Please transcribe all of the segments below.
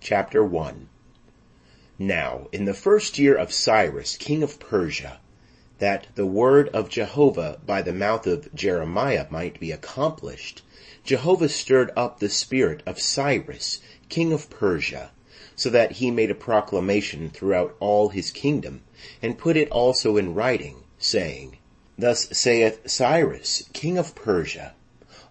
Chapter 1. Now in the first year of Cyrus, king of Persia, that the word of Jehovah by the mouth of Jeremiah might be accomplished, Jehovah stirred up the spirit of Cyrus, king of Persia, so that he made a proclamation throughout all his kingdom, and put it also in writing, saying, Thus saith Cyrus, king of Persia,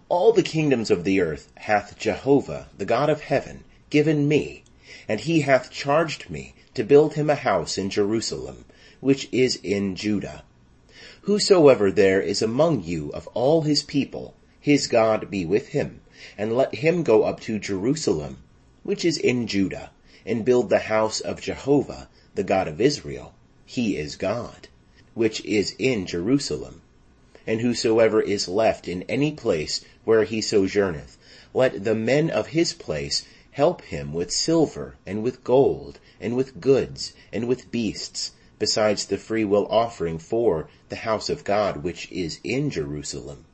All the kingdoms of the earth hath Jehovah, the God of heaven, given me, and he hath charged me to build him a house in Jerusalem, which is in Judah. Whosoever there is among you of all his people, his God be with him, and let him go up to Jerusalem, which is in Judah, and build the house of Jehovah, the God of Israel. He is God, which is in Jerusalem. And whosoever is left in any place where he sojourneth, let the men of his place help him with silver, and with gold, and with goods, and with beasts, besides the freewill offering for the house of God which is in Jerusalem.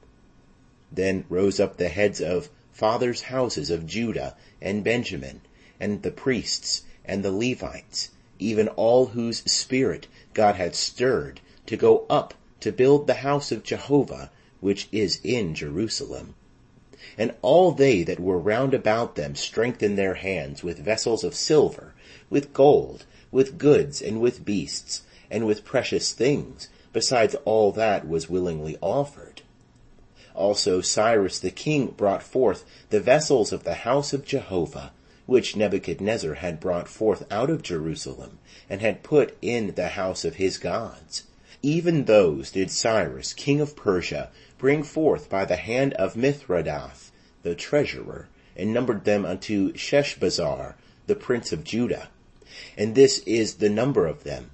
Then rose up the heads of fathers' houses of Judah and Benjamin, and the priests, and the Levites, even all whose spirit God had stirred, to go up to build the house of Jehovah which is in Jerusalem. And all they that were round about them strengthened their hands with vessels of silver, with gold, with goods, and with beasts, and with precious things, besides all that was willingly offered. Also Cyrus the king brought forth the vessels of the house of Jehovah, which Nebuchadnezzar had brought forth out of Jerusalem, and had put in the house of his gods. Even those did Cyrus king of Persia bring forth by the hand of Mithredath the treasurer, and numbered them unto Sheshbazzar the prince of Judah. And this is the number of them: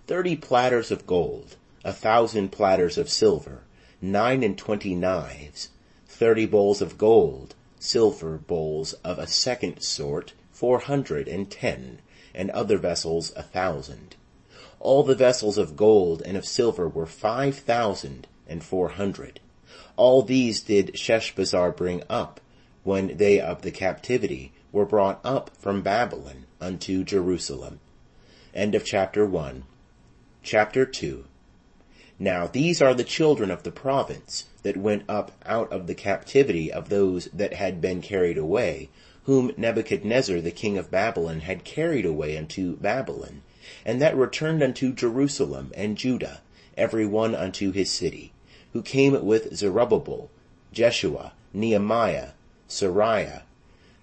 30 platters of gold, 1,000 platters of silver, 29 knives, 30 bowls of gold, silver bowls of a second sort, 410, and other vessels 1,000. All the vessels of gold and of silver were 5,400. All these did Sheshbazzar bring up, when they of the captivity were brought up from Babylon unto Jerusalem. End of chapter 1. Chapter 2. Now these are the children of the province that went up out of the captivity of those that had been carried away, whom Nebuchadnezzar the king of Babylon had carried away unto Babylon, and that returned unto Jerusalem and Judah, every one unto his city, who came with Zerubbabel, Jeshua, Nehemiah, Sariah,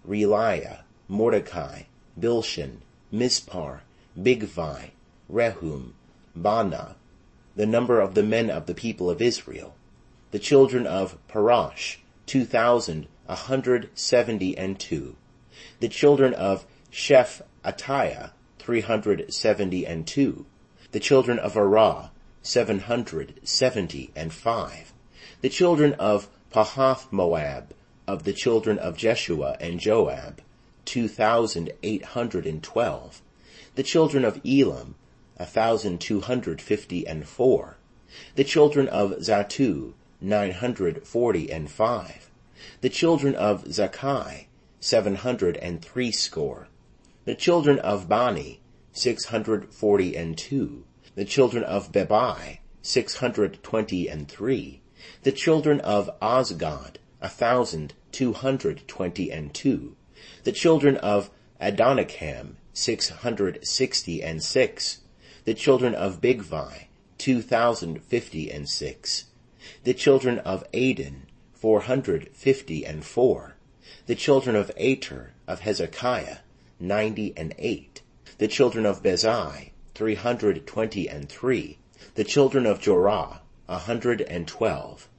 Realiah, Mordecai, Bilshan, Mispar, Bigvai, Rehum, Baanah, the number of the men of the people of Israel. The children of Parash, 2,172. The children of Shephatiah, 372. The children of Arah, 775. The children of Pahath-Moab, of the children of Jeshua and Joab, 2,812. The children of Elam, 1,254. The children of Zattu, 945. The children of Zakkai, 760. The children of Bani, 642. The children of Bebai, 623. The children of Osgod, 1,222. The children of Adonikam, 666. The children of Bigvai, 2,056. The children of Adin, 454. The children of Ater of Hezekiah, 98. The children of Bezai, 323. The children of Jorah, 112.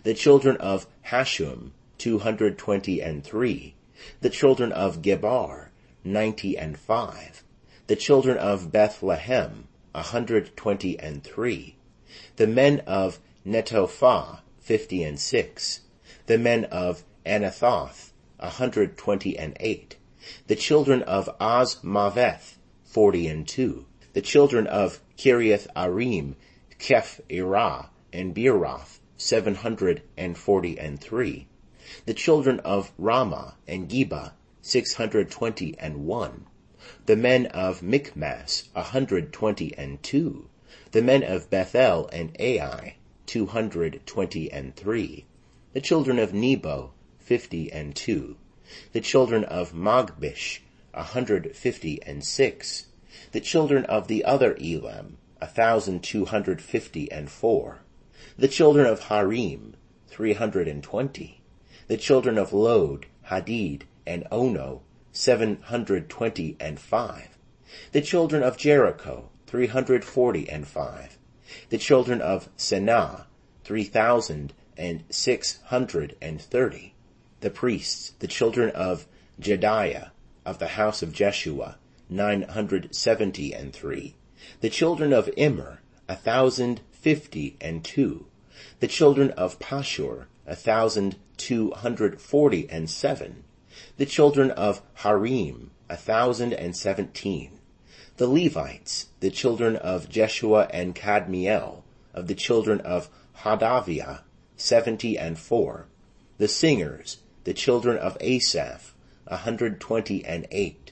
The children of Hashum, 223. The children of Gebar, 95. The children of Bethlehem, 123. The men of Netophah, 56. The men of Anathoth, 128. The children of Azmaveth, 42. The children of Kiriath-Arim, Keph-Irah, and Beeroth, 743. The children of Ramah and Geba, 621. The men of Michmas, 122. The men of Bethel and Ai, 223. The children of Nebo, 52. The children of Magbish, 156. The children of the other Elam, 1,254. The children of Harim, 320. The children of Lod, Hadid, and Ono, 725. The children of Jericho, 345. The children of Senah, 3,630. The priests, the children of Jediah, of the house of Jeshua, 973. The children of Immer, 1,052. The children of Pashur, 1,247. The children of Harim, 1,017. The Levites, the children of Jeshua and Kadmiel, of the children of Hodaviah, 74. The singers, the children of Asaph, 128.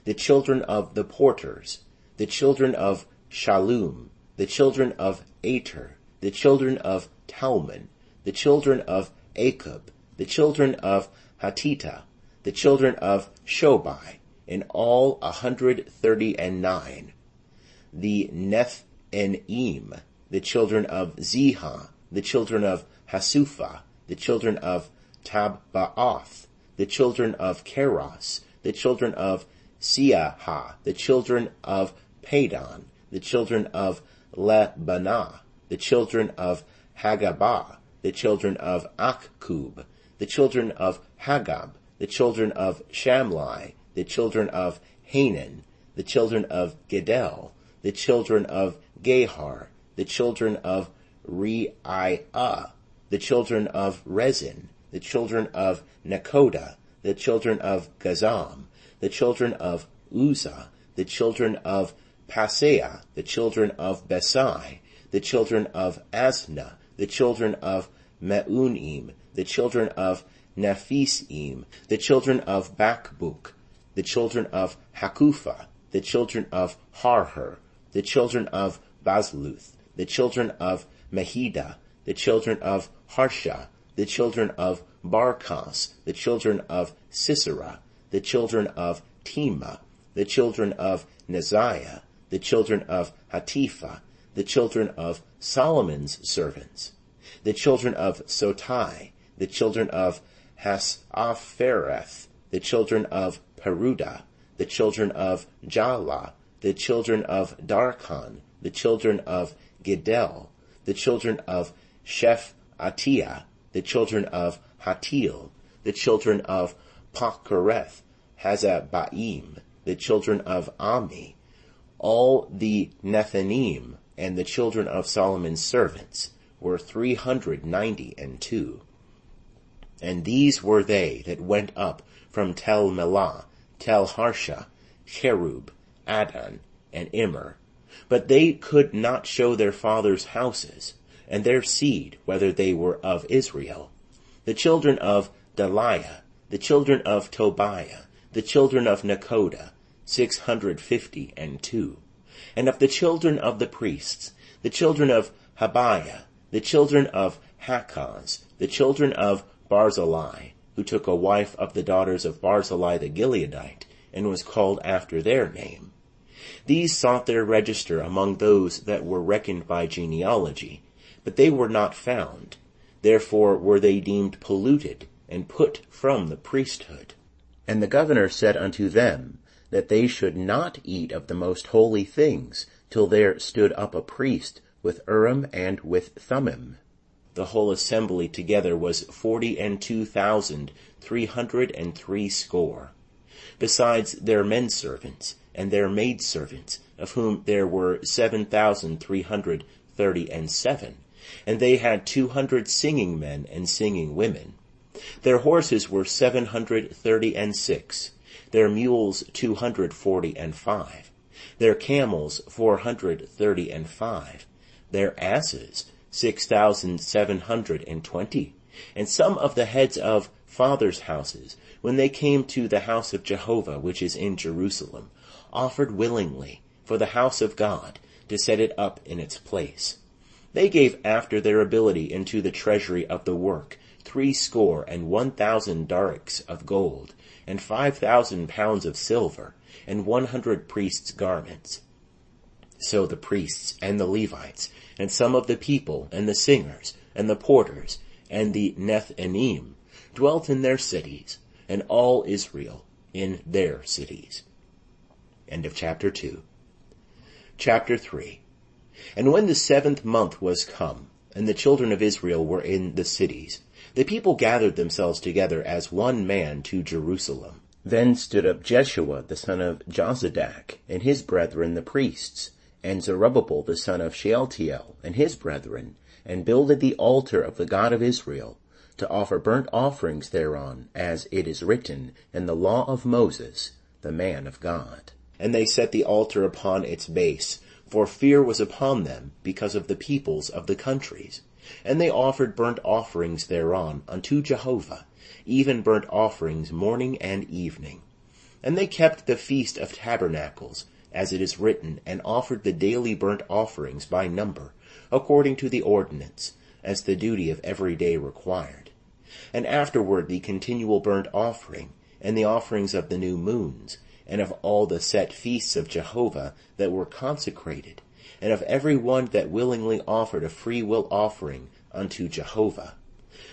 The children of the porters, the children of Shallum, the children of Ater, the children of Talmon, the children of Akub, the children of Hatita, the children of Shobai, in all 139. The Nethanim, the children of Ziha, the children of Hasupha, the children of Tabbaoth, the children of Keros, the children of Siaha, the children of Padon, the children of Lebanah, the children of Hagabah, the children of Akkub, the children of Hagab, the children of Shamlai, the children of Hanan, the children of Gedel, the children of Gehar, the children of Reiah, the children of Rezin, the children of Nekoda, the children of Gazam, the children of Uzzah, the children of Paseah, the children of Besai, the children of Asna, the children of Meunim, the children of Nephisim, the children of Bakbuk, the children of Hakufa, the children of Harher, the children of Bazluth, the children of Mehida, the children of Harsha, the children of Barkos, the children of Sisera, the children of Tema, the children of Neziah, the children of Hatifa, the children of Solomon's servants, the children of Sotai, the children of Hasaphereth, the children of Peruda, the children of Jala, the children of Darkon, the children of Gidel, the children of Shephatiah, the children of Hatil, the children of Pachereth, Hazabaim, the children of Ami, all the Nethanim, and the children of Solomon's servants were 392. And these were they that went up from Tel Melah, Tel Harsha, Cherub, Adon, and Immer. But they could not show their fathers' houses, and their seed, whether they were of Israel. The children of Deliah, the children of Tobiah, the children of Nekoda, 652. And of the children of the priests, the children of Habiah, the children of Hakaz, the children of Barzillai, who took a wife of the daughters of Barzillai the Gileadite, and was called after their name. These sought their register among those that were reckoned by genealogy, but they were not found. Therefore were they deemed polluted, and put from the priesthood. And the governor said unto them, that they should not eat of the most holy things, till there stood up a priest with Urim and with Thummim. The whole assembly together was 42,363, besides their menservants and their maidservants, of whom there were 7,337, and they had 200 singing men and singing women. Their horses were 736, their mules 245, their camels 435, their asses 6,720, and some of the heads of fathers' houses when they came to the house of Jehovah which is in Jerusalem, offered willingly for the house of God to set it up in its place. They gave after their ability into the treasury of the work 61,000 darics of gold, and 5,000 pounds of silver, and 100 priests' garments. So the priests and the Levites, and some of the people, and the singers, and the porters, and the Nethinim, dwelt in their cities, and all Israel in their cities. End of chapter 2. Chapter 3. And when the 7th month was come, and the children of Israel were in the cities, the people gathered themselves together as one man to Jerusalem. Then stood up Jeshua the son of Jozadak, and his brethren the priests, and Zerubbabel the son of Shealtiel, and his brethren, and builded the altar of the God of Israel, to offer burnt offerings thereon, as it is written in the law of Moses, the man of God. And they set the altar upon its base, for fear was upon them because of the peoples of the countries. And they offered burnt offerings thereon unto Jehovah, even burnt offerings morning and evening. And they kept the feast of tabernacles, as it is written, and offered the daily burnt offerings by number, according to the ordinance, as the duty of every day required. And afterward the continual burnt offering, and the offerings of the new moons, and of all the set feasts of Jehovah that were consecrated, and of every one that willingly offered a free will offering unto Jehovah.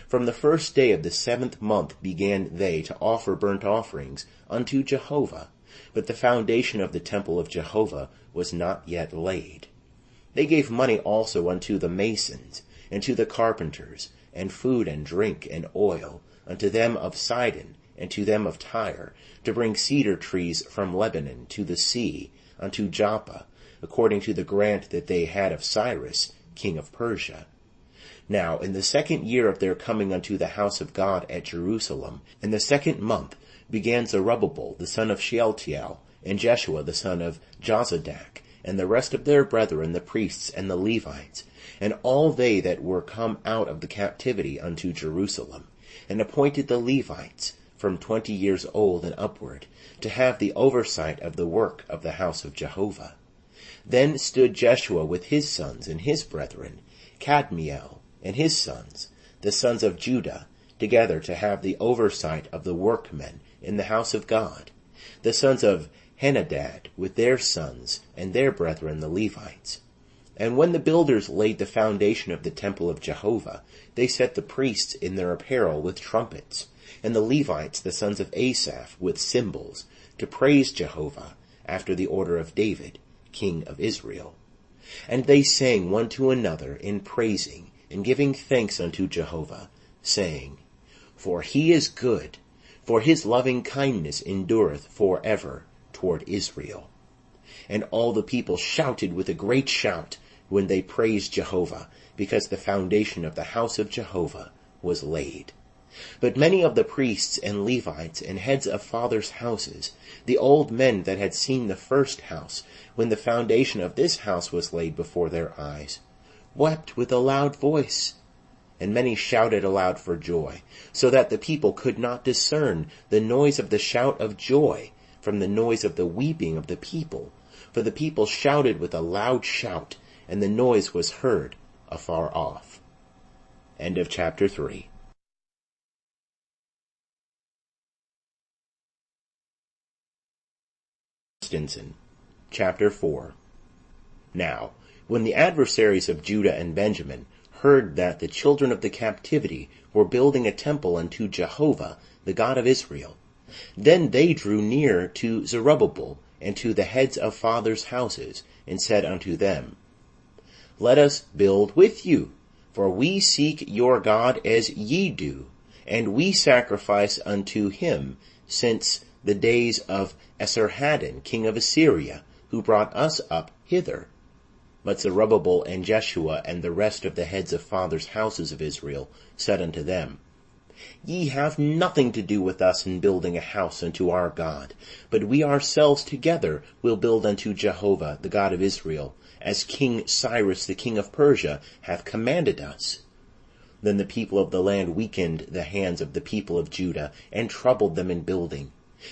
From the 1st day of the 7th month began they to offer burnt offerings unto Jehovah, but the foundation of the temple of Jehovah was not yet laid. They gave money also unto the masons, and to the carpenters, and food and drink and oil, unto them of Sidon, and to them of Tyre, to bring cedar trees from Lebanon to the sea, unto Joppa, according to the grant that they had of Cyrus, king of Persia. Now in the 2nd year of their coming unto the house of God at Jerusalem, in the 2nd month, began Zerubbabel the son of Shealtiel, and Jeshua the son of Jozadak, and the rest of their brethren the priests and the Levites, and all they that were come out of the captivity unto Jerusalem, and appointed the Levites, from 20 years old and upward, to have the oversight of the work of the house of Jehovah. Then stood Jeshua with his sons and his brethren, Kadmiel and his sons, the sons of Judah, together to have the oversight of the workmen in the house of God, the sons of Henadad with their sons and their brethren the Levites. And when the builders laid the foundation of the temple of Jehovah, they set the priests in their apparel with trumpets, and the Levites the sons of Asaph with cymbals, to praise Jehovah, after the order of David, king of Israel. And they sang one to another in praising and giving thanks unto Jehovah, saying, For he is good, for his loving kindness endureth for ever toward Israel. And all the people shouted with a great shout when they praised Jehovah, because the foundation of the house of Jehovah was laid. But many of the priests and Levites and heads of fathers' houses, the old men that had seen the first house, when the foundation of this house was laid before their eyes, wept with a loud voice. And many shouted aloud for joy, so that the people could not discern the noise of the shout of joy from the noise of the weeping of the people. For the people shouted with a loud shout, and the noise was heard afar off. End of chapter 3. Stinson. Chapter 4. Now, when the adversaries of Judah and Benjamin heard that the children of the captivity were building a temple unto Jehovah, the God of Israel, then they drew near to Zerubbabel and to the heads of fathers' houses, and said unto them, Let us build with you, for we seek your God as ye do, and we sacrifice unto him since the days of Esarhaddon, king of Assyria, who brought us up hither. But Zerubbabel and Jeshua and the rest of the heads of fathers' houses of Israel said unto them, Ye have nothing to do with us in building a house unto our God, but we ourselves together will build unto Jehovah, the God of Israel, as King Cyrus the king of Persia hath commanded us. Then the people of the land weakened the hands of the people of Judah, and troubled them in building,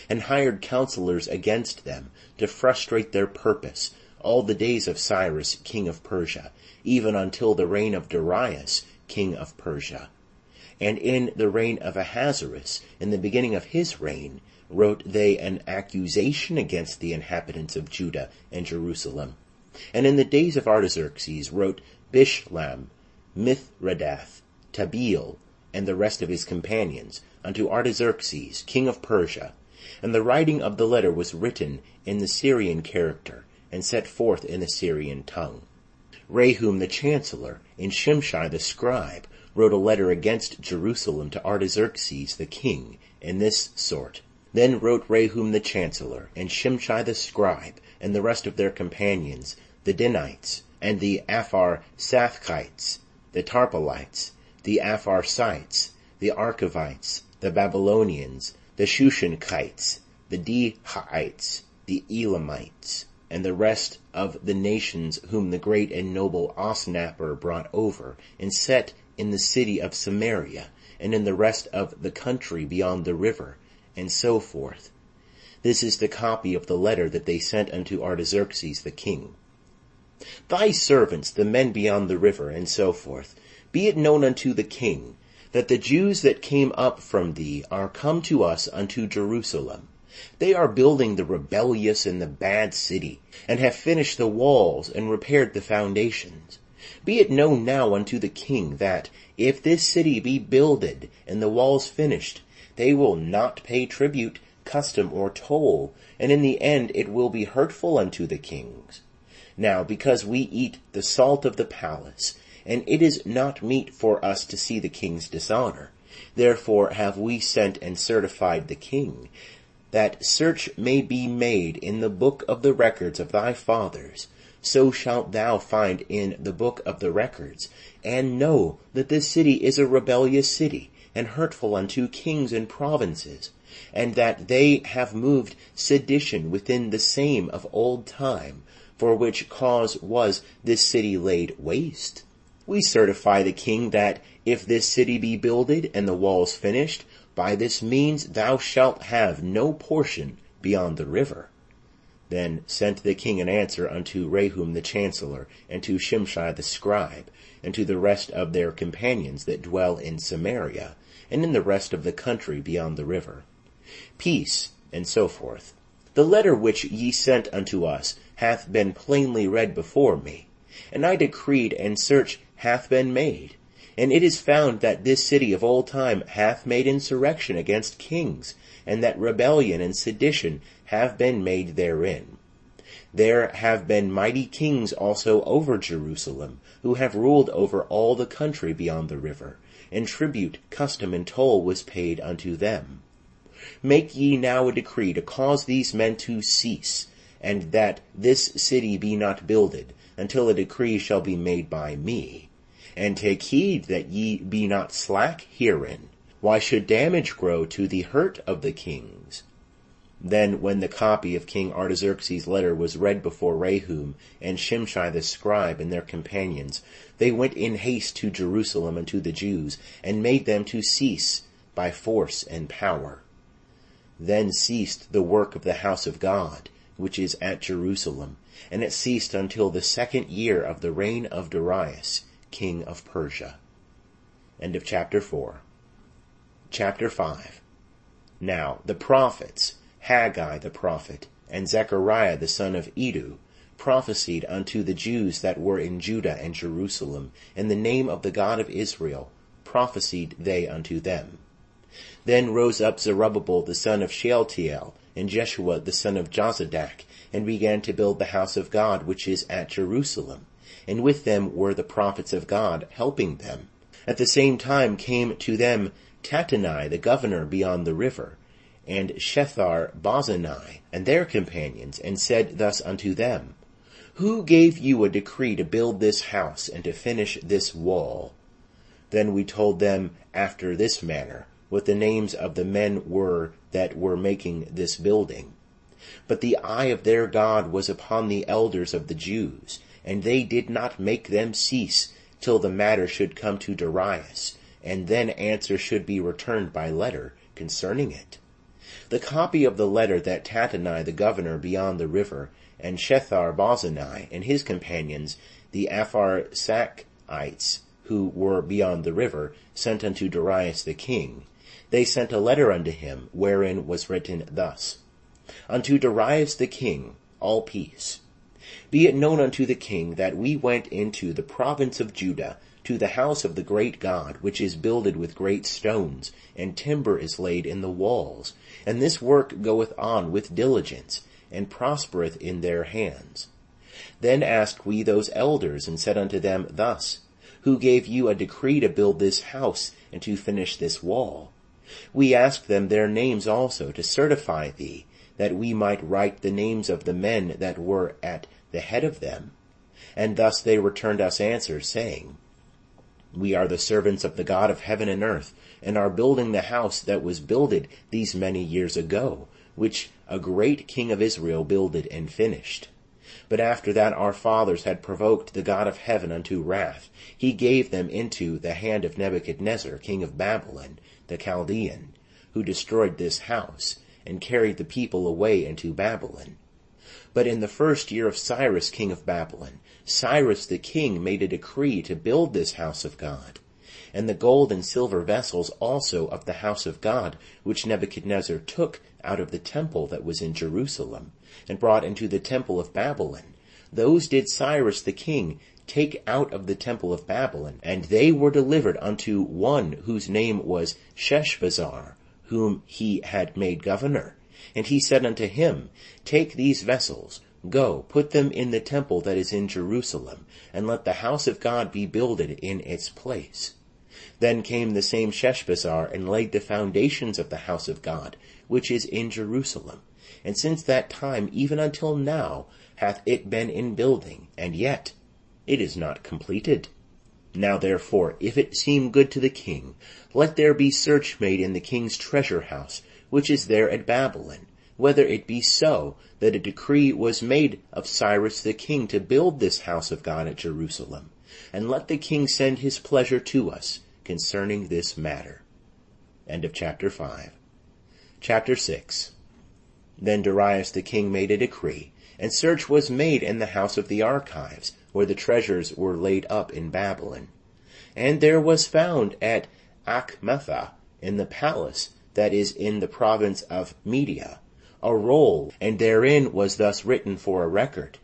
and hired counselors against them, to frustrate their purpose, all the days of Cyrus king of Persia, even until the reign of Darius king of Persia. And in the reign of Ahasuerus, in the beginning of his reign, wrote they an accusation against the inhabitants of Judah and Jerusalem. And in the days of Artaxerxes wrote Bishlam, Mithredath, Tabeel, and the rest of his companions, unto Artaxerxes king of Persia. And the writing of the letter was written in the Syrian character, and set forth in the Syrian tongue. Rehum the chancellor, and Shimshai the scribe, wrote a letter against Jerusalem to Artaxerxes the king, in this sort. Then wrote Rehum the chancellor, and Shimshai the scribe, and the rest of their companions, the Danites, and the Apharsachites, the Tarpelites, the Apharsites, the Archavites, the Babylonians, the Shushanchites, the Dehaites, the Elamites, and the rest of the nations whom the great and noble Osnappar brought over, and set in the city of Samaria, and in the rest of the country beyond the river, and so forth. This is the copy of the letter that they sent unto Artaxerxes the king. Thy servants, the men beyond the river, and so forth, be it known unto the king, that the Jews that came up from thee are come to us unto Jerusalem. They are building the rebellious and the bad city, and have finished the walls and repaired the foundations. Be it known now unto the king, that, if this city be builded and the walls finished, they will not pay tribute, custom, or toll, and in the end it will be hurtful unto the kings. Now, because we eat the salt of the palace, and it is not meet for us to see the king's dishonor, therefore have we sent and certified the king, that search may be made in the book of the records of thy fathers. So shalt thou find in the book of the records, and know that this city is a rebellious city, and hurtful unto kings and provinces, and that they have moved sedition within the same of old time, for which cause was this city laid waste. We certify the king that, if this city be builded and the walls finished, by this means thou shalt have no portion beyond the river. Then sent the king an answer unto Rehum the chancellor, and to Shimshai the scribe, and to the rest of their companions that dwell in Samaria, and in the rest of the country beyond the river. Peace, and so forth. The letter which ye sent unto us hath been plainly read before me, and I decreed, and search hath been made. And it is found that this city of old time hath made insurrection against kings, and that rebellion and sedition have been made therein. There have been mighty kings also over Jerusalem, who have ruled over all the country beyond the river, and tribute, custom, and toll was paid unto them. Make ye now a decree to cause these men to cease, and that this city be not builded, until a decree shall be made by me. And take heed that ye be not slack herein. Why should damage grow to the hurt of the kings? Then when the copy of King Artaxerxes' letter was read before Rehum and Shimshai the scribe and their companions, they went in haste to Jerusalem unto the Jews, and made them to cease by force and power. Then ceased the work of the house of God, which is at Jerusalem, and it ceased until the 2nd year of the reign of Darius, king of Persia. End of chapter 4. Chapter 5. Now the prophets, Haggai the prophet, and Zechariah the son of Iddo, prophesied unto the Jews that were in Judah and Jerusalem, in the name of the God of Israel, prophesied they unto them. Then rose up Zerubbabel the son of Shealtiel, and Jeshua the son of Jozadak, and began to build the house of God which is at Jerusalem. And with them were the prophets of God helping them. At the same time came to them Tattenai the governor beyond the river, and Shethar-Bozenai, and their companions, and said thus unto them, Who gave you a decree to build this house, and to finish this wall? Then we told them after this manner, what the names of the men were that were making this building. But the eye of their God was upon the elders of the Jews, and they did not make them cease, till the matter should come to Darius, and then answer should be returned by letter concerning it. The copy of the letter that Tattenai the governor beyond the river, and Shethar-bozenai and his companions, the Apharsachites, who were beyond the river, sent unto Darius the king, they sent a letter unto him, wherein was written thus: Unto Darius the king, all peace. Be it known unto the king that we went into the province of Judah, to the house of the great God, which is builded with great stones, and timber is laid in the walls, and this work goeth on with diligence, and prospereth in their hands. Then asked we those elders, and said unto them thus: Who gave you a decree to build this house, and to finish this wall? We asked them their names also, to certify thee, that we might write the names of the men that were at the head of them. And thus they returned us answer, saying, We are the servants of the God of heaven and earth, and are building the house that was builded these many years ago, which a great king of Israel builded and finished. But after that our fathers had provoked the God of heaven unto wrath, he gave them into the hand of Nebuchadnezzar, king of Babylon, the Chaldean, who destroyed this house, and carried the people away into Babylon. But in the 1st year of Cyrus, king of Babylon, Cyrus the king made a decree to build this house of God. And the gold and silver vessels also of the house of God, which Nebuchadnezzar took out of the temple that was in Jerusalem, and brought into the temple of Babylon, those did Cyrus the king take out of the temple of Babylon, and they were delivered unto one whose name was Sheshbazzar, whom he had made governor. And he said unto him, Take these vessels, go, put them in the temple that is in Jerusalem, and let the house of God be builded in its place. Then came the same Sheshbazzar, and laid the foundations of the house of God, which is in Jerusalem. And since that time even until now hath it been in building, and yet it is not completed. Now therefore, if it seem good to the king, let there be search made in the king's treasure house, which is there at Babylon, whether it be so that a decree was made of Cyrus the king to build this house of God at Jerusalem, and let the king send his pleasure to us concerning this matter. End of chapter 5. Chapter 6. Then Darius the king made a decree, and search was made in the house of the archives, where the treasures were laid up in Babylon. And there was found at Achmetha, in the palace that is in the province of Media, a roll, and therein was thus written for a record.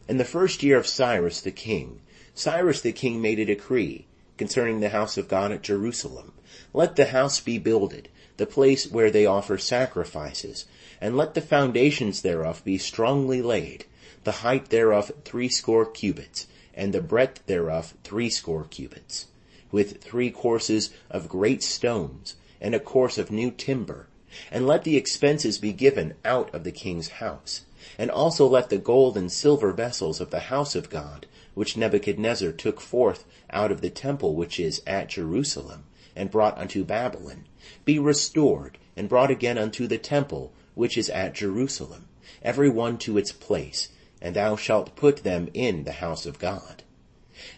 In the 1st year of Cyrus the king made a decree concerning the house of God at Jerusalem. Let the house be builded, the place where they offer sacrifices, and let the foundations thereof be strongly laid, the height thereof 80 cubits, and the breadth thereof 80 cubits, with 3 courses of great stones, and a course of new timber. And let the expenses be given out of the king's house. And also let the gold and silver vessels of the house of God, which Nebuchadnezzar took forth out of the temple which is at Jerusalem, and brought unto Babylon, be restored, and brought again unto the temple which is at Jerusalem, every one to its place, and thou shalt put them in the house of God.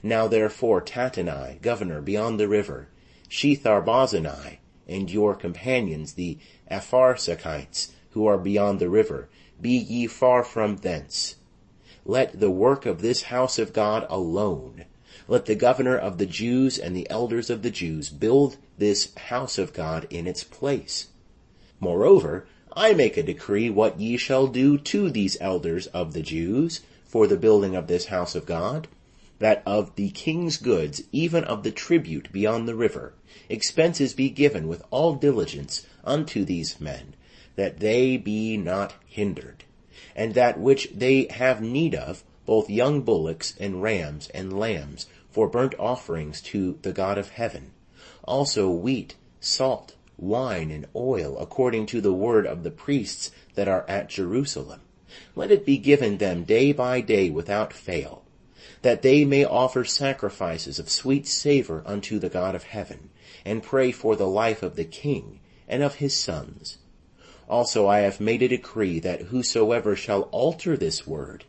Now therefore Tattenai, governor beyond the river, Shethar-bozenai, and your companions the Apharsachites, who are beyond the river, be ye far from thence. Let the work of this house of God alone. Let the governor of the Jews and the elders of the Jews build this house of God in its place. Moreover, I make a decree what ye shall do to these elders of the Jews for the building of this house of God, that of the king's goods, even of the tribute beyond the river, expenses be given with all diligence unto these men, that they be not hindered, and that which they have need of, both young bullocks and rams and lambs, for burnt offerings to the God of heaven, also wheat, salt, wine, and oil, according to the word of the priests that are at Jerusalem. Let it be given them day by day without fail, that they may offer sacrifices of sweet savor unto the God of heaven, and pray for the life of the king and of his sons. Also I have made a decree that whosoever shall alter this word,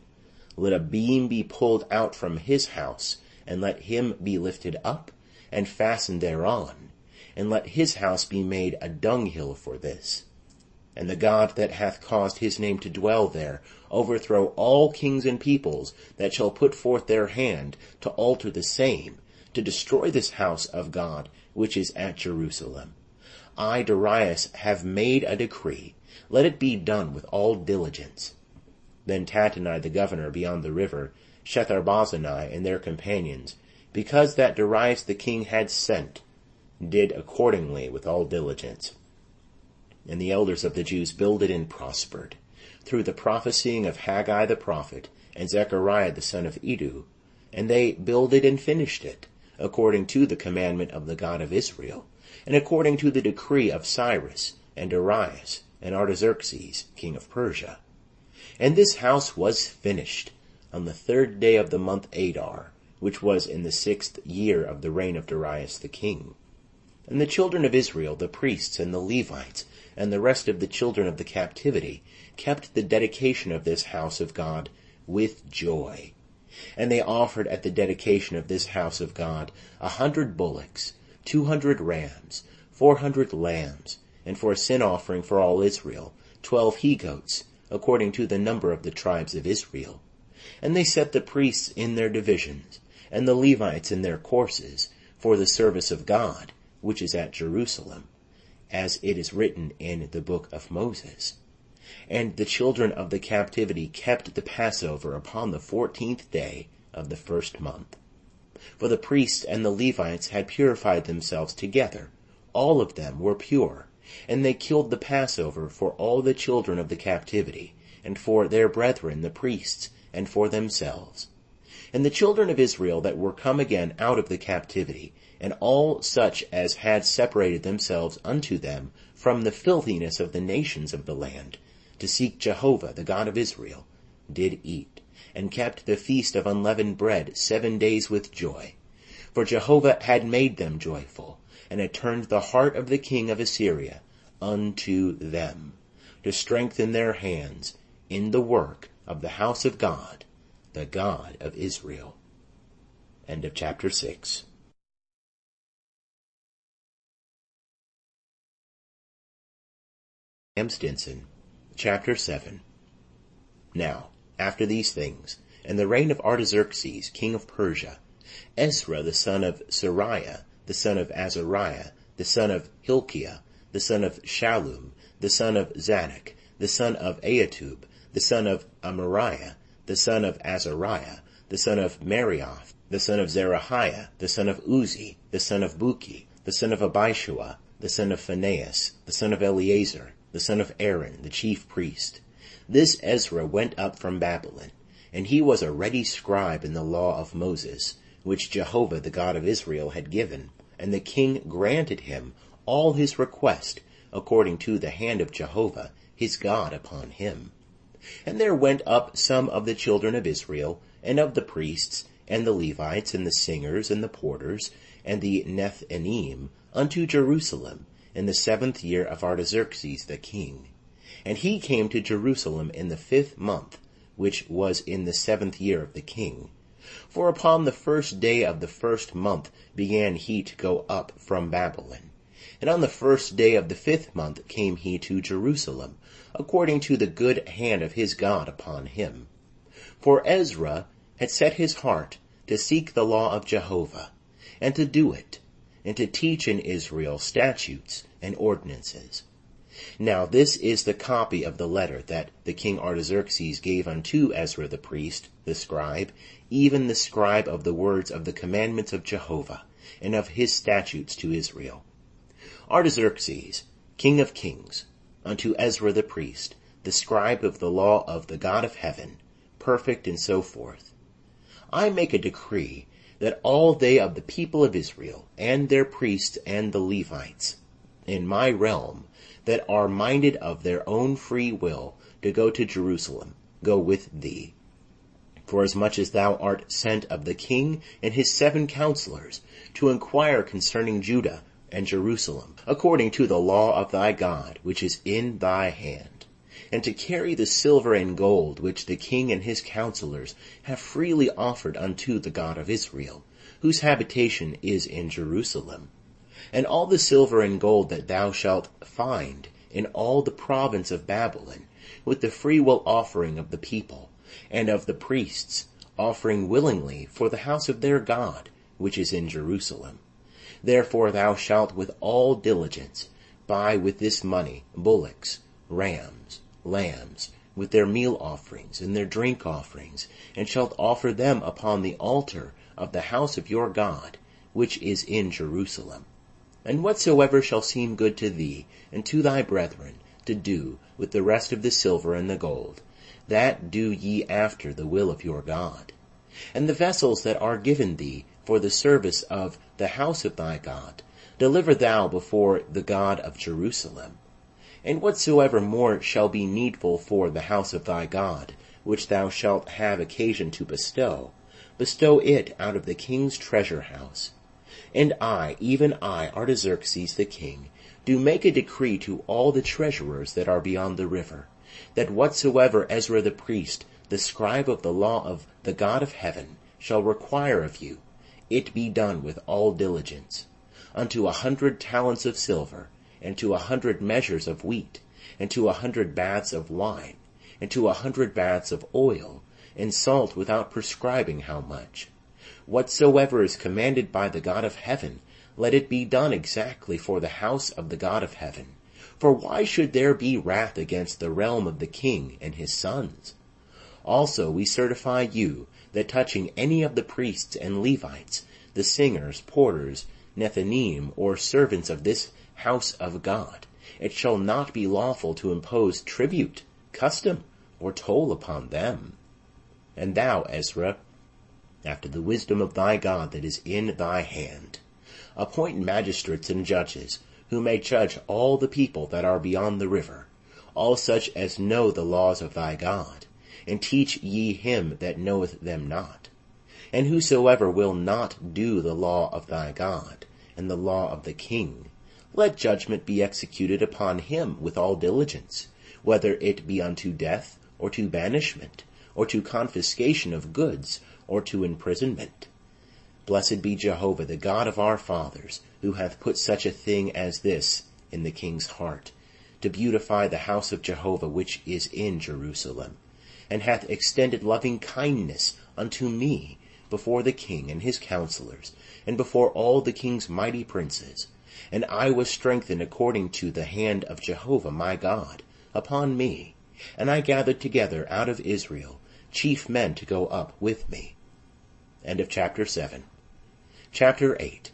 let a beam be pulled out from his house, and let him be lifted up, and fastened thereon, and let his house be made a dunghill for this. And the God that hath caused his name to dwell there overthrow all kings and peoples that shall put forth their hand to alter the same, to destroy this house of God which is at Jerusalem. I, Darius, have made a decree. Let it be done with all diligence. Then Tattenai the governor beyond the river, Shethar-bozenai and their companions, because that Darius the king had sent, did accordingly with all diligence. And the elders of the Jews builded and prospered, through the prophesying of Haggai the prophet and Zechariah the son of Iddo, and they builded and finished it, according to the commandment of the God of Israel, and according to the decree of Cyrus and Darius and Artaxerxes, king of Persia. And this house was finished on the 3rd day of the month Adar, which was in the 6th year of the reign of Darius the king. And the children of Israel, the priests and the Levites, and the rest of the children of the captivity, kept the dedication of this house of God with joy. And they offered at the dedication of this house of God 100 bullocks, 200 rams, 400 lambs, and for a sin offering for all Israel, 12 he-goats, according to the number of the tribes of Israel. And they set the priests in their divisions, and the Levites in their courses, for the service of God, which is at Jerusalem, as it is written in the book of Moses. And the children of the captivity kept the Passover upon the 14th day of the 1st month. For the priests and the Levites had purified themselves together. All of them were pure, and they killed the Passover for all the children of the captivity, and for their brethren the priests, and for themselves. And the children of Israel that were come again out of the captivity, and all such as had separated themselves unto them from the filthiness of the nations of the land, to seek Jehovah the God of Israel, did eat, and kept the feast of unleavened bread 7 days with joy. For Jehovah had made them joyful, and had turned the heart of the king of Assyria unto them, to strengthen their hands in the work of the house of God, the God of Israel. End of chapter 6. Stinson, chapter 7. Now, after these things, in the reign of Artaxerxes, king of Persia, Ezra the son of Seraiah, the son of Azariah, the son of Hilkiah, the son of Shallum, the son of Zadok, the son of Ahitub, the son of Amariah, the son of Azariah, the son of Marioth, the son of Zerahiah, the son of Uzi, the son of Buki, the son of Abishua, the son of Phinehas, the son of Eleazar, the son of Aaron, the chief priest. This Ezra went up from Babylon, and he was a ready scribe in the law of Moses, which Jehovah the God of Israel had given, and the king granted him all his request, according to the hand of Jehovah his God upon him. And there went up some of the children of Israel, and of the priests, and the Levites, and the singers, and the porters, and the Nethinim, unto Jerusalem, in the 7th year of Artaxerxes the king. And he came to Jerusalem in the 5th month, which was in the 7th year of the king. For upon the 1st day of the 1st month began he to go up from Babylon. And on the 1st day of the 5th month came he to Jerusalem, according to the good hand of his God upon him. For Ezra had set his heart to seek the law of Jehovah, and to do it, and to teach in Israel statutes and ordinances. Now this is the copy of the letter that the king Artaxerxes gave unto Ezra the priest, the scribe, even the scribe of the words of the commandments of Jehovah, and of his statutes to Israel. Artaxerxes, king of kings, unto Ezra the priest, the scribe of the law of the God of heaven, perfect and so forth. I make a decree that all they of the people of Israel, and their priests and the Levites, in my realm, that are minded of their own free will to go to Jerusalem, go with thee. Forasmuch as thou art sent of the king and his 7 counselors, to inquire concerning Judah and Jerusalem, according to the law of thy God, which is in thy hand, and to carry the silver and gold which the king and his counselors have freely offered unto the God of Israel, whose habitation is in Jerusalem. And all the silver and gold that thou shalt find in all the province of Babylon, with the freewill offering of the people, and of the priests, offering willingly for the house of their God, which is in Jerusalem. Therefore thou shalt with all diligence buy with this money bullocks, rams, lambs, with their meal offerings and their drink offerings, and shalt offer them upon the altar of the house of your God, which is in Jerusalem. And whatsoever shall seem good to thee and to thy brethren to do with the rest of the silver and the gold, that do ye after the will of your God. And the vessels that are given thee for the service of the house of thy God, deliver thou before the God of Jerusalem. And whatsoever more shall be needful for the house of thy God, which thou shalt have occasion to bestow, bestow it out of the king's treasure house. And I, even I, Artaxerxes the king, do make a decree to all the treasurers that are beyond the river, that whatsoever Ezra the priest, the scribe of the law of the God of heaven, shall require of you, it be done with all diligence, unto 100 talents of silver, and to 100 measures of wheat, and to 100 baths of wine, and to 100 baths of oil, and salt without prescribing how much. Whatsoever is commanded by the God of heaven, let it be done exactly for the house of the God of heaven. For why should there be wrath against the realm of the king and his sons? Also we certify you, that touching any of the priests and Levites, the singers, porters, Nethinim, or servants of this house of God, it shall not be lawful to impose tribute, custom, or toll upon them. And thou, Ezra, after the wisdom of thy God that is in thy hand, appoint magistrates and judges, who may judge all the people that are beyond the river, all such as know the laws of thy God, and teach ye him that knoweth them not. And whosoever will not do the law of thy God, and the law of the king, let judgment be executed upon him with all diligence, whether it be unto death, or to banishment, or to confiscation of goods, or to imprisonment. Blessed be Jehovah, the God of our fathers, who hath put such a thing as this in the king's heart, to beautify the house of Jehovah which is in Jerusalem, and hath extended loving kindness unto me before the king and his counselors, and before all the king's mighty princes. And I was strengthened according to the hand of Jehovah my God upon me, and I gathered together out of Israel chief men to go up with me. End of chapter 7. Chapter 8.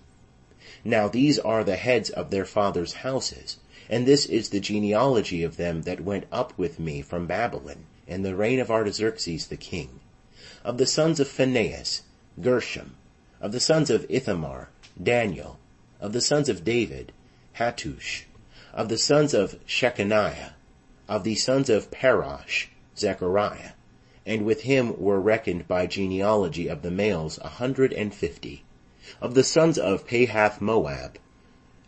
Now these are the heads of their fathers' houses, and this is the genealogy of them that went up with me from Babylon in the reign of Artaxerxes the king. Of the sons of Phinehas, Gershom. Of the sons of Ithamar, Daniel. Of the sons of David, Hattush. Of the sons of Shechaniah. Of the sons of Parash, Zechariah. And with him were reckoned by genealogy of the males 150. Of the sons of Pahath-Moab,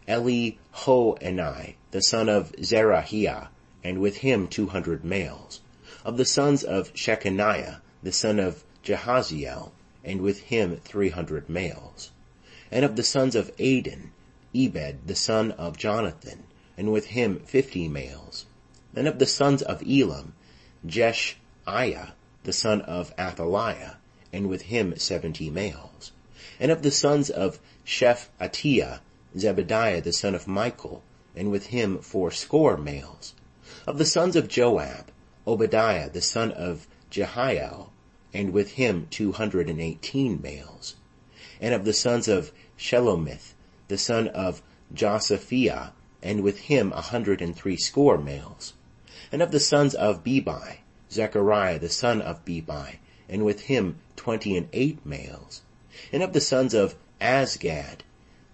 Elihoenai, the son of Zerahiah, and with him 200 males. Of the sons of Shechaniah, the son of Jahaziel, and with him 300 males. And of the sons of Adin, Ebed, the son of Jonathan, and with him 50 males. And of the sons of Elam, Jeshiah, the son of Athaliah, and with him 70 males. And of the sons of Shephatiah, Zebediah the son of Michael, and with him 80 males. Of the sons of Joab, Obadiah the son of Jehiel, and with him 218 males. And of the sons of Shelomith, the son of Josaphiah, and with him 160 males. And of the sons of Bebai, Zechariah the son of Bebai, and with him 28 males. And of the sons of Azgad,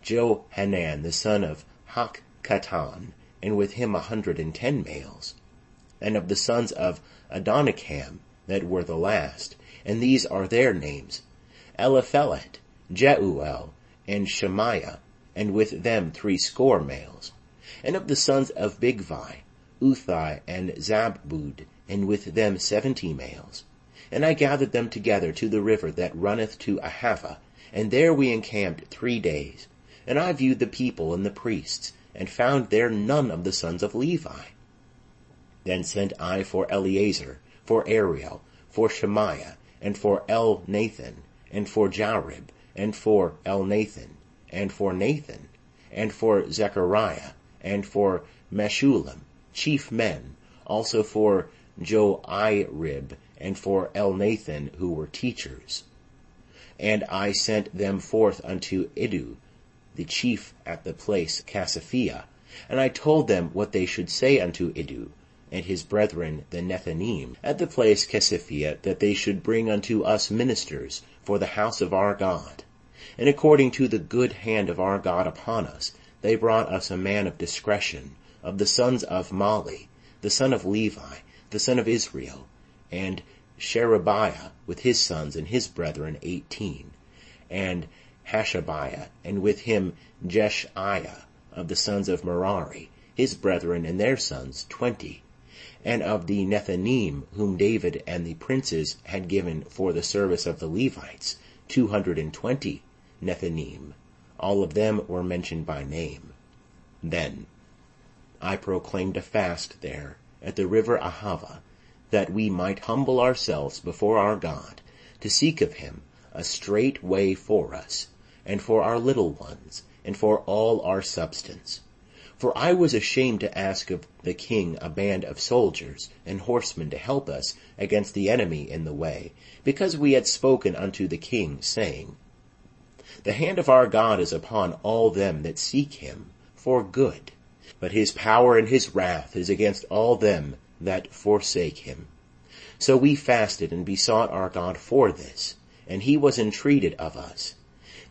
Johanan the son of Hakkatan, and with him 110 males. And of the sons of Adonikam, that were the last, and these are their names, Eliphelet, Jeuel, and Shemaiah, and with them 80 males. And of the sons of Bigvai, Uthai, and Zabud, and with them 70 males. And I gathered them together to the river that runneth to Ahava, And there we encamped 3 days. And I viewed the people and the priests, and found there none of the sons of Levi. Then sent I for Eleazar, for Ariel, for Shemaiah, and for Elnathan, and for Jarib, and for Elnathan, and for Nathan, and for Zechariah, and for Meshullam, chief men, also for Joirib, and for Elnathan, who were teachers. And I sent them forth unto Iddu, the chief at the place Cassiphia, and I told them what they should say unto Iddu, and his brethren the Nethanim, at the place Cassiphia, that they should bring unto us ministers for the house of our God. And according to the good hand of our God upon us, they brought us a man of discretion, of the sons of Mali, the son of Levi, the son of Israel, and Sherebiah with his sons and his brethren 18, and Hashabiah, and with him Jeshiah of the sons of Merari, his brethren and their sons 20, and of the Nethanim, whom David and the princes had given for the service of the Levites, 220 Nethanim. All of them were mentioned by name. Then I proclaimed a fast there at the river Ahava, that we might humble ourselves before our God, to seek of him a straight way for us, and for our little ones, and for all our substance. For I was ashamed to ask of the king a band of soldiers and horsemen to help us against the enemy in the way, because we had spoken unto the king, saying, The hand of our God is upon all them that seek him for good, but his power and his wrath is against all them that forsake him. So we fasted and besought our God for this, and he was entreated of us.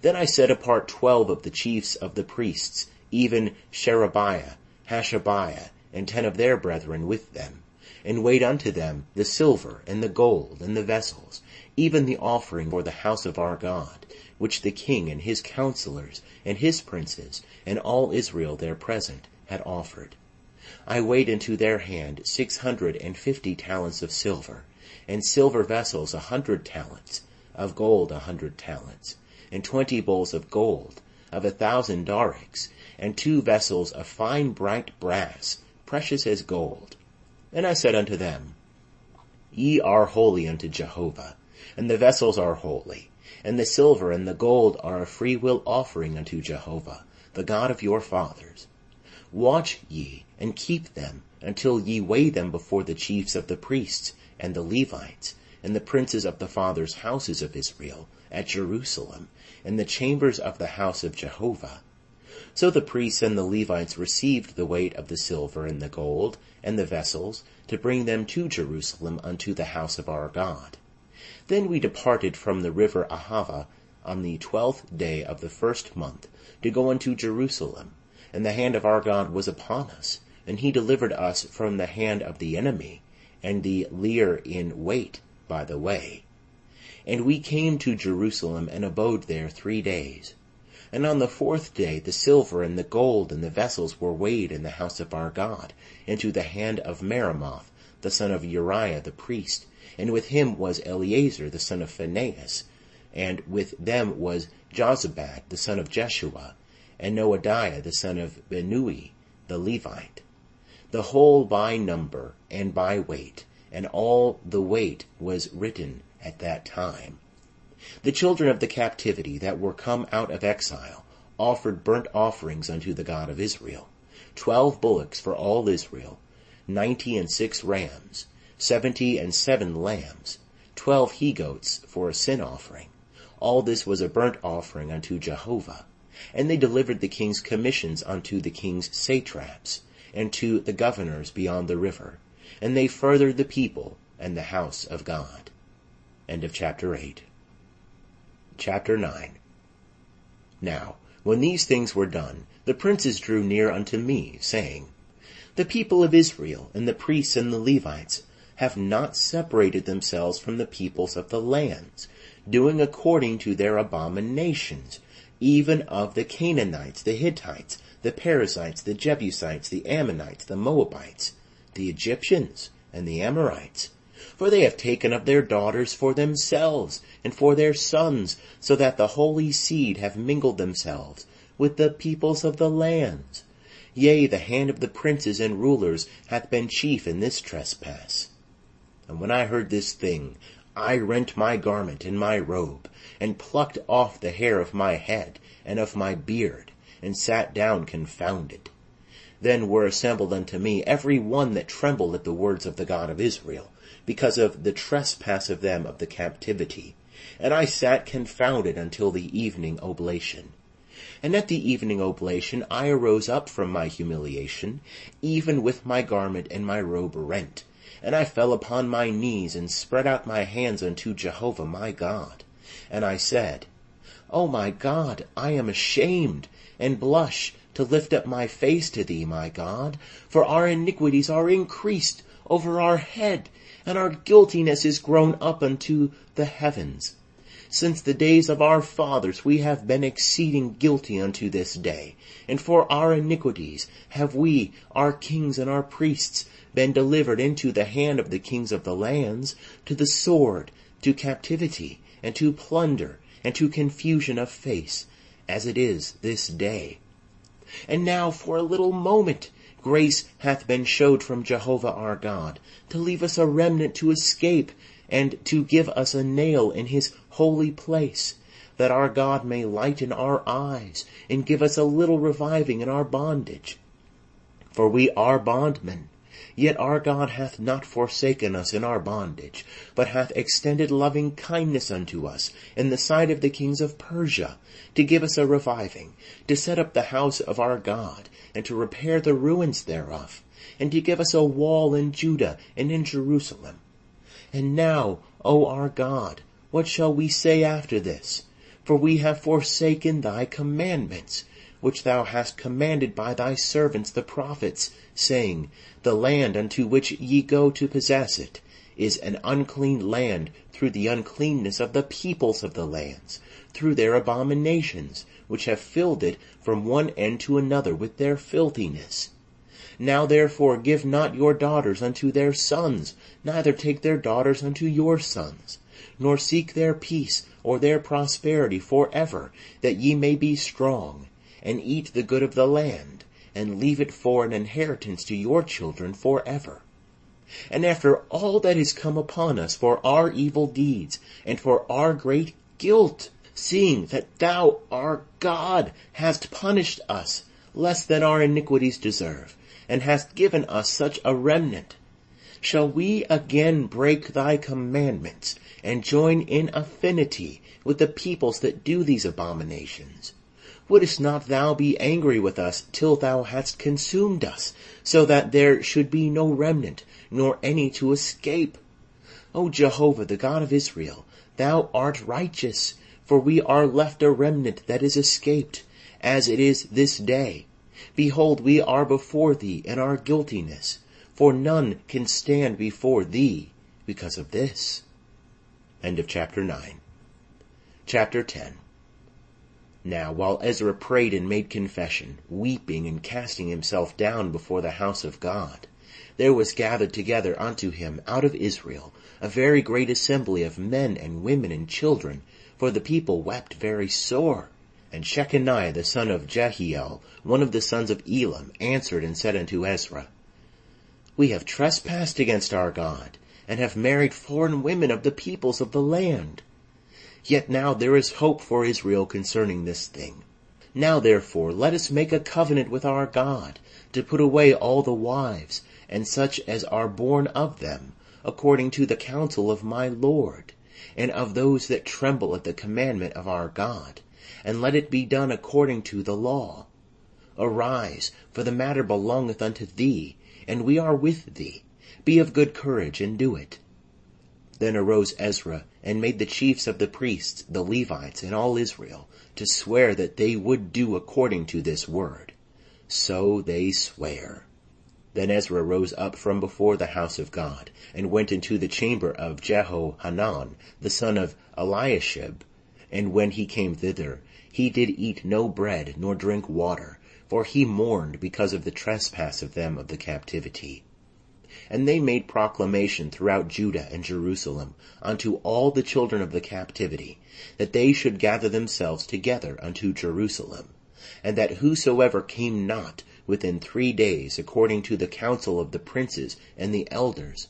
Then I set apart 12 of the chiefs of the priests, even Sherebiah, Hashabiah, and 10 of their brethren with them, and weighed unto them the silver and the gold and the vessels, even the offering for the house of our God, which the king and his counselors and his princes and all Israel there present had offered. I weighed into their hand 650 talents of silver, and silver vessels 100 talents, of gold 100 talents, and 20 bowls of gold, of 1,000 darics, and 2 vessels of fine bright brass, precious as gold. And I said unto them, Ye are holy unto Jehovah, and the vessels are holy, and the silver and the gold are a freewill offering unto Jehovah, the God of your fathers. Watch ye, and keep them, until ye weigh them before the chiefs of the priests, and the Levites, and the princes of the fathers' houses of Israel, at Jerusalem, in the chambers of the house of Jehovah. So the priests and the Levites received the weight of the silver and the gold, and the vessels, to bring them to Jerusalem unto the house of our God. Then we departed from the river Ahava on the 12th day of the 1st month, to go unto Jerusalem, and the hand of our God was upon us, and he delivered us from the hand of the enemy, and the leer in wait by the way. And we came to Jerusalem, and abode there 3 days. And on the 4th day the silver and the gold and the vessels were weighed in the house of our God, into the hand of Meremoth, the son of Uriah the priest, and with him was Eleazar the son of Phinehas, and with them was Jozabad the son of Jeshua, and Noadiah the son of Benui the Levite, the whole by number and by weight, and all the weight was written at that time. The children of the captivity that were come out of exile offered burnt offerings unto the God of Israel, 12 bullocks for all Israel, 96 rams, 77 lambs, 12 he-goats for a sin offering. All this was a burnt offering unto Jehovah. And they delivered the king's commissions unto the king's satraps, and to the governors beyond the river, and they furthered the people and the house of God. End of chapter 8. Chapter 9. Now, when these things were done, the princes drew near unto me, saying, The people of Israel, and the priests and the Levites, have not separated themselves from the peoples of the lands, doing according to their abominations, even of the Canaanites, the Hittites, the Perizzites, the Jebusites, the Ammonites, the Moabites, the Egyptians, and the Amorites, For they have taken of their daughters for themselves, and for their sons, so that the holy seed have mingled themselves with the peoples of the lands. Yea, the hand of the princes and rulers hath been chief in this trespass. And when I heard this thing, I rent my garment and my robe, and plucked off the hair of my head and of my beard, and sat down confounded. Then were assembled unto me every one that trembled at the words of the God of Israel, because of the trespass of them of the captivity. And I sat confounded until the evening oblation. And at the evening oblation I arose up from my humiliation, even with my garment and my robe rent. And I fell upon my knees, and spread out my hands unto Jehovah my God. And I said, O my God, I am ashamed, and blush to lift up my face to thee, my God, for our iniquities are increased over our head, and our guiltiness is grown up unto the heavens. Since the days of our fathers we have been exceeding guilty unto this day, and for our iniquities have we, our kings and our priests, been delivered into the hand of the kings of the lands, to the sword, to captivity, and to plunder, and to confusion of face, as it is this day. And now for a little moment grace hath been showed from Jehovah our God, to leave us a remnant to escape, and to give us a nail in his holy place, that our God may lighten our eyes, and give us a little reviving in our bondage. For we are bondmen, yet our God hath not forsaken us in our bondage, but hath extended loving kindness unto us in the sight of the kings of Persia, to give us a reviving, to set up the house of our God, and to repair the ruins thereof, and to give us a wall in Judah and in Jerusalem. And now, O our God, what shall we say after this? For we have forsaken thy commandments, which thou hast commanded by thy servants the prophets, saying, The land unto which ye go to possess it is an unclean land through the uncleanness of the peoples of the lands, through their abominations, which have filled it from one end to another with their filthiness. Now therefore give not your daughters unto their sons, neither take their daughters unto your sons, nor seek their peace or their prosperity for ever, that ye may be strong, and eat the good of the land, and leave it for an inheritance to your children for ever. And after all that is come upon us for our evil deeds, and for our great guilt, seeing that thou, our God, hast punished us less than our iniquities deserve, and hast given us such a remnant, shall we again break thy commandments, and join in affinity with the peoples that do these abominations? Wouldest not thou be angry with us till thou hadst consumed us, so that there should be no remnant, nor any to escape? O Jehovah, the God of Israel, thou art righteous, for we are left a remnant that is escaped, as it is this day. Behold, we are before thee in our guiltiness, for none can stand before thee because of this. End of chapter 9. Chapter 10. Now while Ezra prayed and made confession, weeping and casting himself down before the house of God, there was gathered together unto him out of Israel a very great assembly of men and women and children, for the people wept very sore. And Shechaniah the son of Jehiel, one of the sons of Elam, answered and said unto Ezra, We have trespassed against our God, and have married foreign women of the peoples of the land. Yet now there is hope for Israel concerning this thing. Now therefore let us make a covenant with our God, to put away all the wives, and such as are born of them, according to the counsel of my Lord, and of those that tremble at the commandment of our God, and let it be done according to the law. Arise, for the matter belongeth unto thee, and we are with thee. Be of good courage, and do it. Then arose Ezra, and made the chiefs of the priests, the Levites, and all Israel, to swear that they would do according to this word. So they sware. Then Ezra rose up from before the house of God, and went into the chamber of Jehohanan, the son of Eliashib. And when he came thither, he did eat no bread, nor drink water, for he mourned because of the trespass of them of the captivity. And they made proclamation throughout Judah and Jerusalem unto all the children of the captivity, that they should gather themselves together unto Jerusalem, and that whosoever came not within 3 days, according to the counsel of the princes and the elders,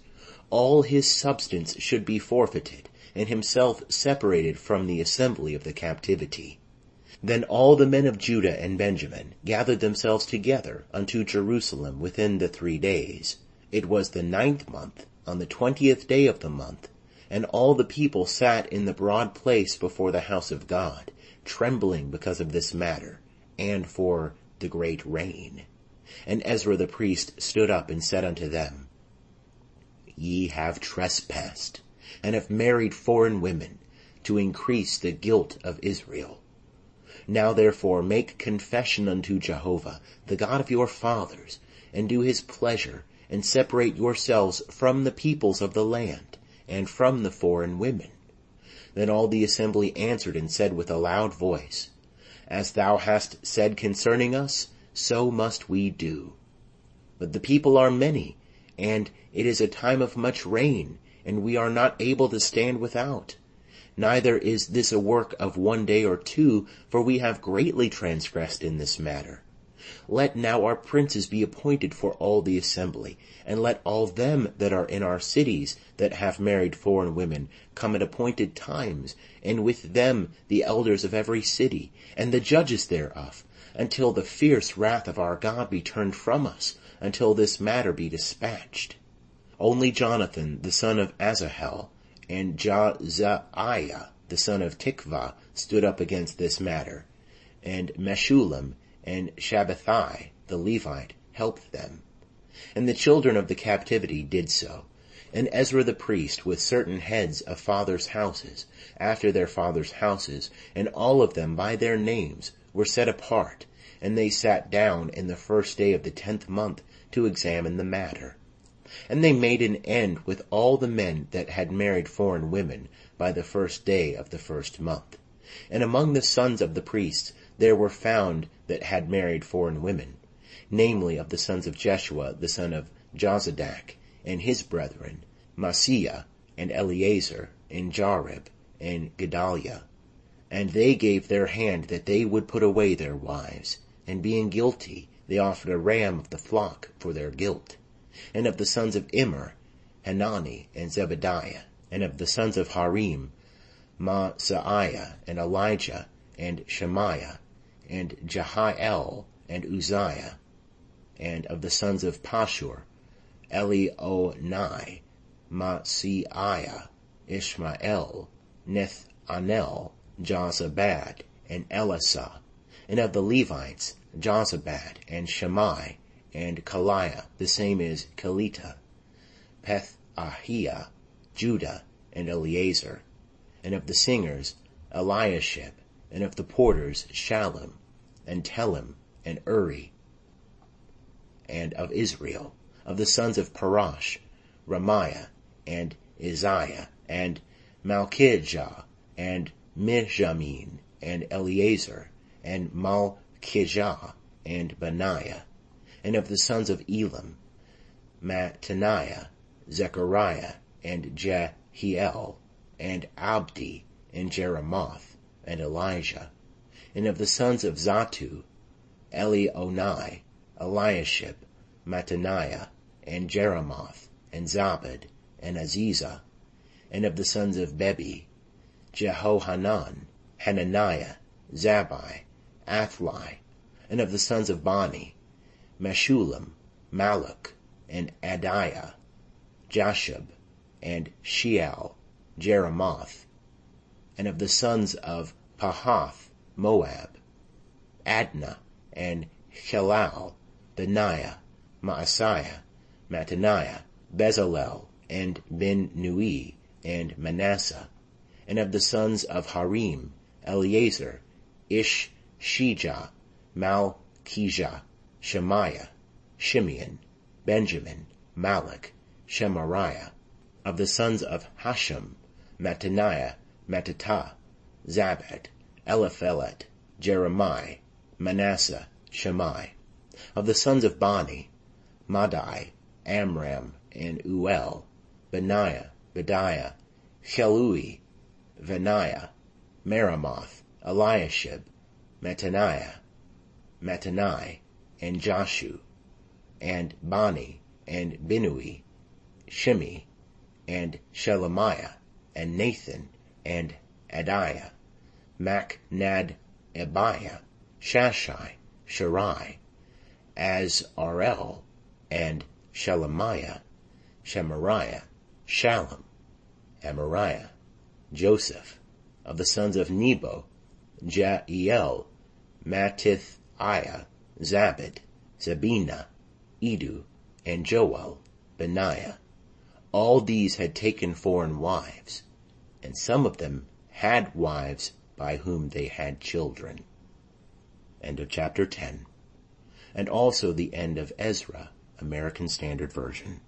all his substance should be forfeited, and himself separated from the assembly of the captivity. Then all the men of Judah and Benjamin gathered themselves together unto Jerusalem within the 3 days. It was the 9th month, on the 20th day of the month, and all the people sat in the broad place before the house of God, trembling because of this matter, and for the great rain. And Ezra the priest stood up and said unto them, Ye have trespassed, and have married foreign women, to increase the guilt of Israel. Now therefore make confession unto Jehovah, the God of your fathers, and do his pleasure, and separate yourselves from the peoples of the land, and from the foreign women. Then all the assembly answered and said with a loud voice, As thou hast said concerning us, so must we do. But the people are many, and it is a time of much rain, and we are not able to stand without. Neither is this a work of 1 day or 2, for we have greatly transgressed in this matter. Let now our princes be appointed for all the assembly, and let all them that are in our cities that have married foreign women come at appointed times, and with them the elders of every city, and the judges thereof, until the fierce wrath of our God be turned from us, until this matter be dispatched. Only Jonathan the son of Asahel, and Jazaiah the son of Tikvah stood up against this matter, and Meshullam and Shabbathai the Levite helped them. And the children of the captivity did so. And Ezra the priest, with certain heads of fathers' houses, after their fathers' houses, and all of them by their names, were set apart, and they sat down in the 1st day of the 10th month to examine the matter. And they made an end with all the men that had married foreign women by the 1st day of the 1st month. And among the sons of the priests there were found that had married foreign women, namely of the sons of Jeshua the son of Jozadak, and his brethren, Maaseiah, and Eleazar, and Jarib, and Gedaliah. And they gave their hand that they would put away their wives, and being guilty, they offered a ram of the flock for their guilt. And of the sons of Immer, Hanani, and Zebadiah. And of the sons of Harim, Maaseiah, and Elijah, and Shemaiah, and Jehiel, and Uzziah. And of the sons of Pashur, Elionai, Maaseiah, Ishmael, Nethanel, Jozabad, and Elisah. And of the Levites, Jozabad, and Shammai, and Kaliah, the same is Kelita, Pethahiah, Judah, and Eleazar. And of the singers, Eliashib, and of the porters, Shallum, and Telem, and Uri. And of Israel, of the sons of Parash, Ramiah, and Isaiah, and Malchijah, and Mijamin, and Eleazar, and Malchijah, and Benaiah. And of the sons of Elam, Mattaniah, Zechariah, and Jehiel, and Abdi, and Jeremoth, and Elijah. And of the sons of Zatu, Elionai, Eliashib, Mattaniah, and Jeremoth, and Zabad, and Azizah. And of the sons of Bebi, Jehohanan, Hananiah, Zabbai, Athli. And of the sons of Bani, Meshullam, Maluk, and Adiah, Jashub, and Sheal, Jeremoth. And of the sons of Pahath, Moab, Adnah, and Chelal, Benaiah, Maaseiah, Mattaniah, Bezalel, and Ben-Nui, and Manasseh. And of the sons of Harim, Eleazar, Ishshijah, Malchijah, Shemaiah, Shimeon, Benjamin, Malach, Shemariah. Of the sons of Hashem, Mattaniah, Mattitah, Zabad, Eliphelet, Jeremiah, Manasseh, Shammai. Of the sons of Bani, Madai, Amram, and Uel, Benaiah, Bediah, Chelui, Venaiah, Meremoth, Eliashib, Mattaniah, Mattanai, and Jashu, and Bani, and Binui, Shimi, and Shelemiah, and Nathan, and Adiah, Machnad-Ebiah, Shashai, Sharai, Azarel, and Shelemiah, Shemariah, Shallum, Amariah, Joseph, of the sons of Nebo, Jael, Mattithiah, Zabad, Zabina, Edu, and Joel, Benaiah. All these had taken foreign wives, and some of them had wives by whom they had children. End of chapter 10. And also the end of Ezra, American Standard Version.